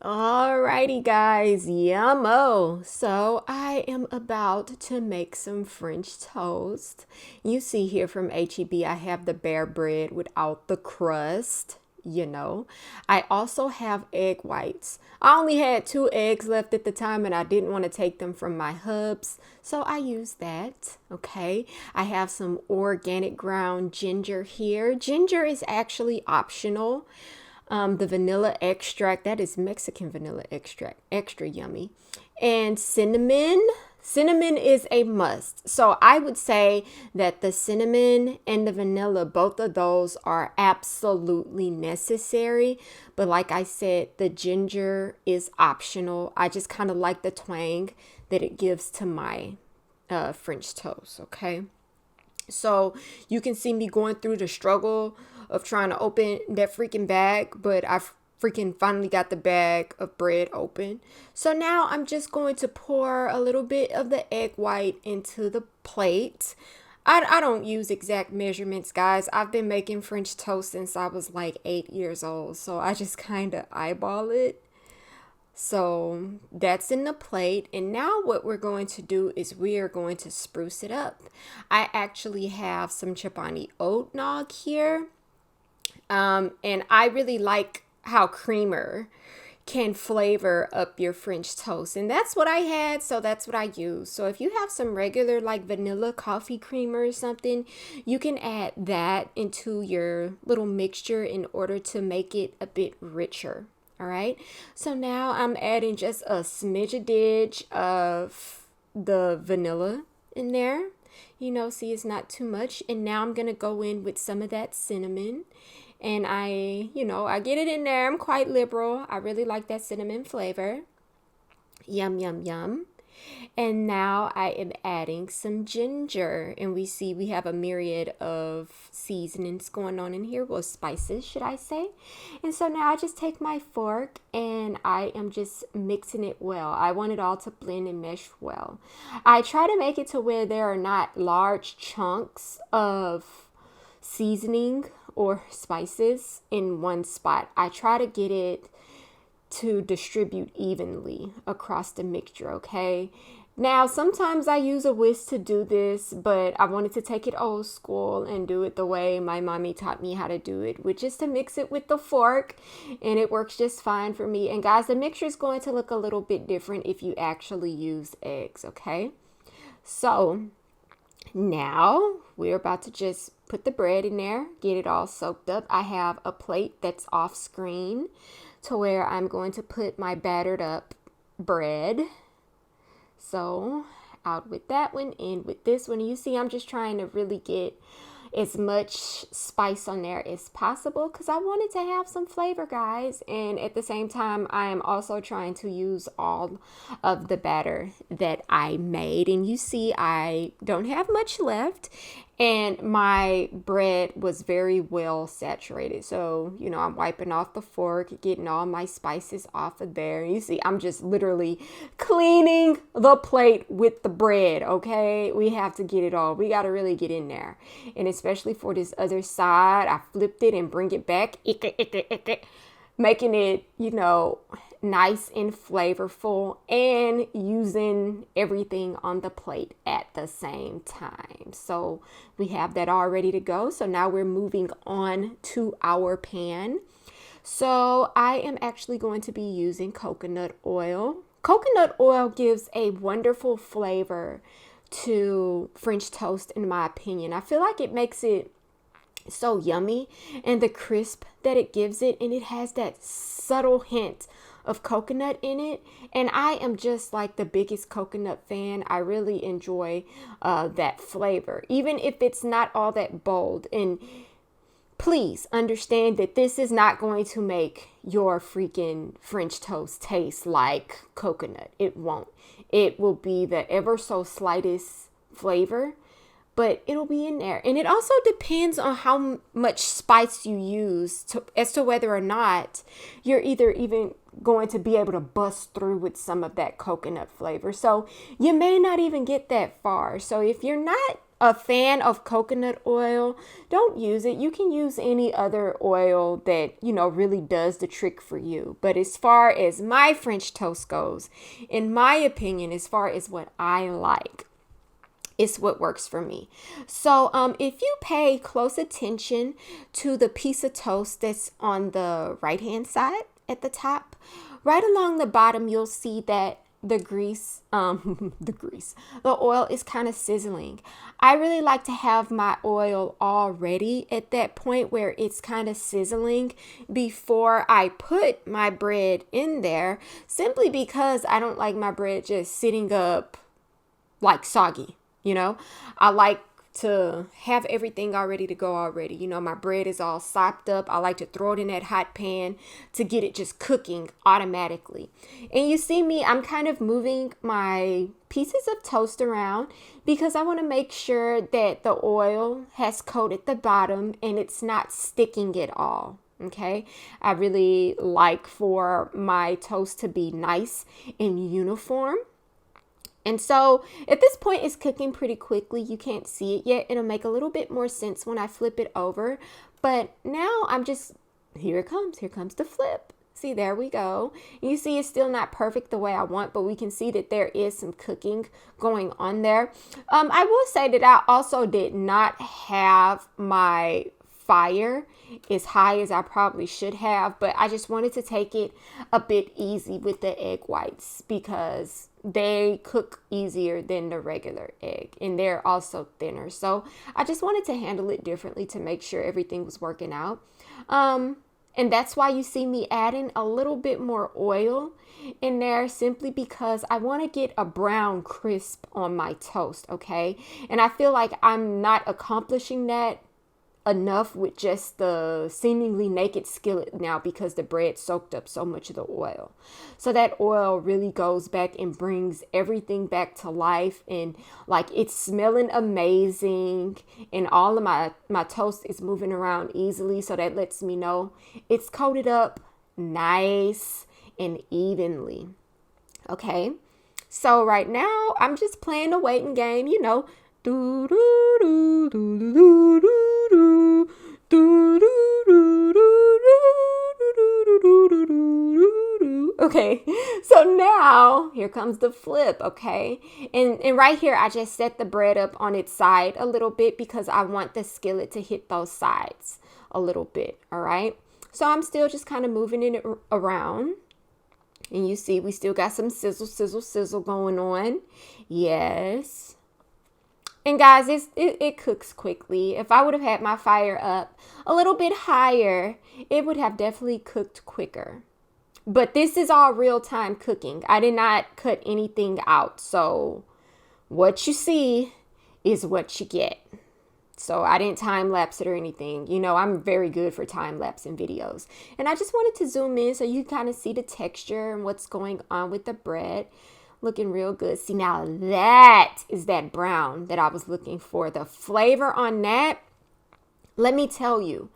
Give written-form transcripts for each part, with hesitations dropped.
Alrighty guys, yummo. So I am about to make some French toast. You see here from HEB, I have the bare bread without the crust, you know. I also have egg whites. I only had 2 eggs left at the time and I didn't want to take them from my hubs, so I used that, okay. I have some organic ground ginger here. Ginger is actually optional. The vanilla extract, that is Mexican vanilla extract, extra yummy. And cinnamon. Cinnamon is a must. So I would say that the cinnamon and the vanilla, both of those are absolutely necessary. But like I said, the ginger is optional. I just kind of like the twang that it gives to my French toast, okay? So you can see me going through the struggle of trying to open that freaking bag, but I freaking finally got the bag of bread open. So now I'm just going to pour a little bit of the egg white into the plate. I don't use exact measurements, guys. I've been making French toast since I was like 8 years old, so I just kind of eyeball it. So that's in the plate. And now what we're going to do is we are going to spruce it up. I actually have some Chobani oat nog here. And I really like how creamer can flavor up your French toast. And that's what I had, so that's what I use. So if you have some regular like vanilla coffee creamer or something, you can add that into your little mixture in order to make it a bit richer. All right, so now I'm adding just a smidge of the vanilla in there. You know, see, it's not too much. And now I'm going to go in with some of that cinnamon. And I get it in there. I'm quite liberal. I really like that cinnamon flavor. Yum, yum, yum. And now I am adding some ginger. And we have a myriad of seasonings going on in here. Well, spices, should I say. And so now I just take my fork and I am just mixing it well. I want it all to blend and mesh well. I try to make it to where there are not large chunks of seasoning or spices in one spot. I try to get it to distribute evenly across the mixture, okay? Now, sometimes I use a whisk to do this, but I wanted to take it old school and do it the way my mommy taught me how to do it, which is to mix it with the fork, and it works just fine for me. And guys, the mixture is going to look a little bit different if you actually use eggs, okay? So now we're about to just put the bread in there, get it all soaked up. I have a plate that's off screen to where I'm going to put my battered up bread. So out with that one, in with this one. You see, I'm just trying to really get as much spice on there as possible because I wanted to have some flavor, guys. And at the same time, I am also trying to use all of the batter that I made. And you see, I don't have much left. And my bread was very well saturated. So, I'm wiping off the fork, getting all my spices off of there. You see, I'm just literally cleaning the plate with the bread, okay? We have to get it all. We got to really get in there. And especially for this other side, I flipped it and bring it back, making it, nice and flavorful and using everything on the plate at the same time. So we have that all ready to go. So now we're moving on to our pan. So I am actually going to be using coconut oil. Coconut oil gives a wonderful flavor to French toast, in my opinion. I feel like it makes it so yummy, and the crisp that it gives it, and it has that subtle hint of coconut in it. And I am just like the biggest coconut fan. I really enjoy that flavor, even if it's not all that bold. And please understand that this is not going to make your freaking French toast taste like coconut. It won't. It will be the ever so slightest flavor, but it'll be in there. And it also depends on how much spice you use as to whether or not you're either even going to be able to bust through with some of that coconut flavor. So you may not even get that far. So if you're not a fan of coconut oil, don't use it. You can use any other oil that, really does the trick for you. But as far as my French toast goes, in my opinion, as far as what I like, it's what works for me. So if you pay close attention to the piece of toast that's on the right hand side at the top, right along the bottom, you'll see that the oil is kind of sizzling. I really like to have my oil already at that point where it's kind of sizzling before I put my bread in there, simply because I don't like my bread just sitting up like soggy. I like to have everything all ready to go already. My bread is all sopped up. I like to throw it in that hot pan to get it just cooking automatically. And you see me, I'm kind of moving my pieces of toast around because I want to make sure that the oil has coated the bottom and it's not sticking at all. Okay, I really like for my toast to be nice and uniform. And so at this point, it's cooking pretty quickly. You can't see it yet. It'll make a little bit more sense when I flip it over. But now here it comes. Here comes the flip. See, there we go. You see it's still not perfect the way I want, but we can see that there is some cooking going on there. I will say that I also did not have my fire as high as I probably should have, but I just wanted to take it a bit easy with the egg whites because they cook easier than the regular egg and they're also thinner. So I just wanted to handle it differently to make sure everything was working out. And that's why you see me adding a little bit more oil in there, simply because I want to get a brown crisp on my toast. Okay. And I feel like I'm not accomplishing that enough with just the seemingly naked skillet now because the bread soaked up so much of the oil. So that oil really goes back and brings everything back to life, and like it's smelling amazing, and all of my toast is moving around easily. So that lets me know it's coated up nice and evenly. Okay. So right now I'm just playing the waiting game, Do, do, do, do, do, do, do. Okay, so now here comes the flip. Okay, and right here I just set the bread up on its side a little bit because I want the skillet to hit those sides a little bit. All right, so I'm still just kind of moving it around, and you see we still got some sizzle, sizzle, sizzle going on. Yes. And guys, it cooks quickly. If I would have had my fire up a little bit higher, it would have definitely cooked quicker. But this is all real-time cooking. I did not cut anything out. So what you see is what you get. So I didn't time lapse it or anything. I'm very good for time lapsing videos. And I just wanted to zoom in so you kind of see the texture and what's going on with the bread. Looking real good. See, now that is that brown that I was looking for. The flavor on that, let me tell you,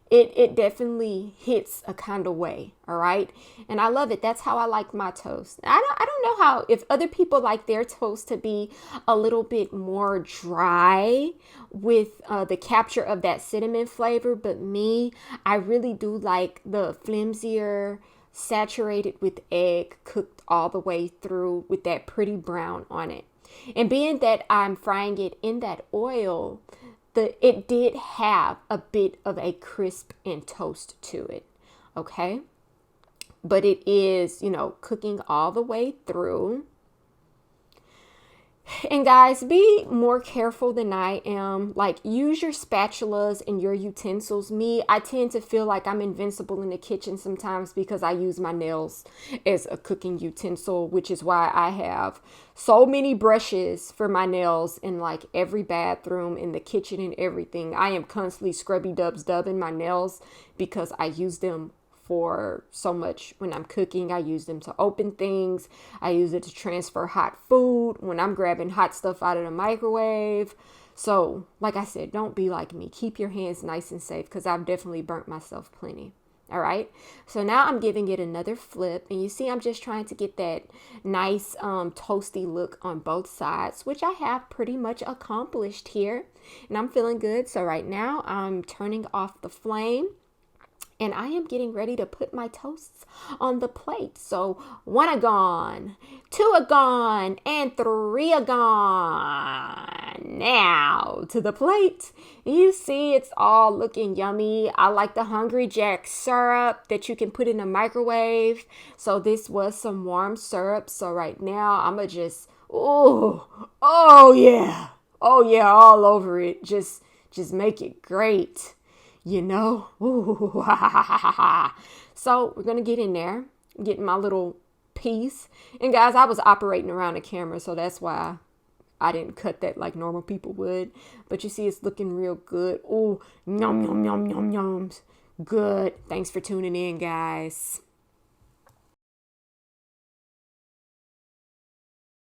it definitely hits a kind of way. All right. And I love it. That's how I like my toast. I don't know how, if other people like their toast to be a little bit more dry with the capture of that cinnamon flavor. But me, I really do like the flimsier, saturated with egg, cooked all the way through with that pretty brown on it. And being that I'm frying it in that oil, it did have a bit of a crisp and toast to it. Okay. But it is, cooking all the way through. And guys, be more careful than I am. Like, use your spatulas and your utensils. Me, I tend to feel like I'm invincible in the kitchen sometimes because I use my nails as a cooking utensil, which is why I have so many brushes for my nails in like every bathroom, in the kitchen and everything. I am constantly scrubby dubbing my nails because I use them for so much when I'm cooking. I use them to open things. I use it to transfer hot food when I'm grabbing hot stuff out of the microwave. So like I said, don't be like me. Keep your hands nice and safe because I've definitely burnt myself plenty. All right. So now I'm giving it another flip, and you see I'm just trying to get that nice toasty look on both sides, which I have pretty much accomplished here, and I'm feeling good. So right now I'm turning off the flame, and I am getting ready to put my toasts on the plate. So 1 are gone, 2 are gone, and 3 are gone. Now to the plate. You see it's all looking yummy. I like the Hungry Jack syrup that you can put in a microwave. So this was some warm syrup. So right now I'm gonna just, oh yeah, all over it. Just make it great. Ooh, So we're going to get in there, getting my little piece. And guys, I was operating around the camera, so that's why I didn't cut that like normal people would. But you see, it's looking real good. Ooh, yum, yum, yum, yum, yums. Good. Thanks for tuning in, guys.